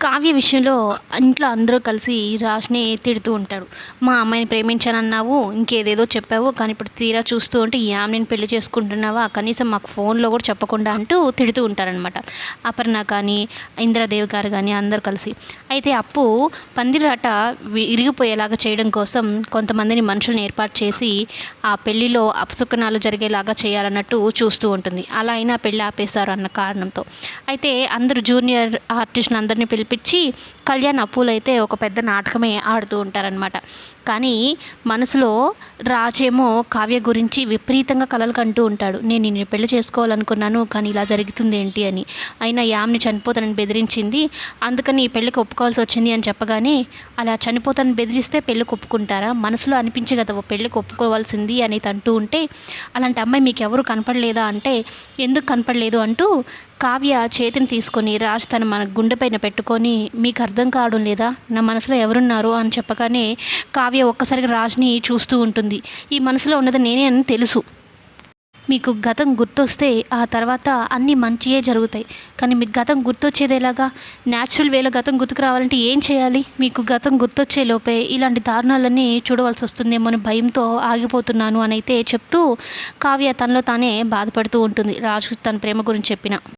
కావ్య విషయంలో ఇంట్లో అందరూ కలిసి రాజ్‌ని తిడుతూ ఉంటారు. "మా అమ్మాయిని ప్రేమించానన్నావు, ఇంకేదేదో చెప్పావు. కానీ ఇప్పుడు తీరా చూస్తూ ఉంటే ఈ ఆమెని పెళ్లి చేసుకుంటున్నావా? కనీసం మాకు ఫోన్‌లో కూడా చెప్పకుండా" అంటూ తిడుతూ ఉంటారనమాట. అపర్ణ కానీ, ఇందిరాదేవి గారు గానీ అందరూ కలిసి. అయితే అప్పు పందిరాట ఇరిగిపోయేలాగా చేయడం కోసం కొంతమందిని మనుషుల్ని ఏర్పాటు చేసి, ఆ పెళ్లిలో అపశకునాలు జరిగేలాగా చేయాలన్నట్టు చూస్తూ ఉంటుంది. అలా అయినా పెళ్లి ఆపేశారు అన్న కారణంతో. అయితే అందరూ జూనియర్ ఆర్టిస్ట్‌లందరిని పిలిపించి కళ్యాణ్, అప్పులైతే ఒక పెద్ద నాటకమే ఆడుతూ ఉంటారనమాట. కానీ మనసులో రాజేమో కావ్య గురించి విపరీతంగా కలలు కంటూ ఉంటాడు. నేను నిన్ను పెళ్లి చేసుకోవాలనుకున్నాను, కానీ ఇలా జరుగుతుందేంటి అని. అయినా యామిని చనిపోతానని బెదిరించింది, అందుకని ఈ పెళ్ళికి ఒప్పుకోవాల్సి వచ్చింది అని చెప్పగానే, అలా చనిపోతానని బెదిరిస్తే పెళ్ళికి ఒప్పుకుంటారా? మనసులో అనిపించే కదా పెళ్ళికి ఒప్పుకోవాల్సింది అని అంటూ ఉంటే, అలాంటి అమ్మాయి మీకు ఎవరు కనపడలేదా అంటే, ఎందుకు కనపడలేదు అంటూ కావ్య చేతిని తీసుకొని రాజ్ తన మన గుండె పైన పెట్టుకొని, మీకు అర్థం కావడం లేదా నా మనసులో ఎవరున్నారు అని చెప్పగానే కావ్య ఒక్కసారిగా రాజ్ని చూస్తూ ఉంటుంది. ఈ మనసులో ఉన్నది నేనే అని తెలుసు. మీకు గతం గుర్తొస్తే ఆ తర్వాత అన్నీ మంచియే జరుగుతాయి. కానీ మీకు గతం గుర్తొచ్చేది ఎలాగా? న్యాచురల్ వేలో గతం గుర్తుకు రావాలంటే ఏం చేయాలి? మీకు గతం గుర్తొచ్చే లోపే ఇలాంటి దారుణాలన్నీ చూడవలసి వస్తుందేమో అని భయంతో ఆగిపోతున్నాను అని అయితే చెప్తూ కావ్య తనలో తానే బాధపడుతూ ఉంటుంది రాజు తన ప్రేమ గురించి చెప్పిన.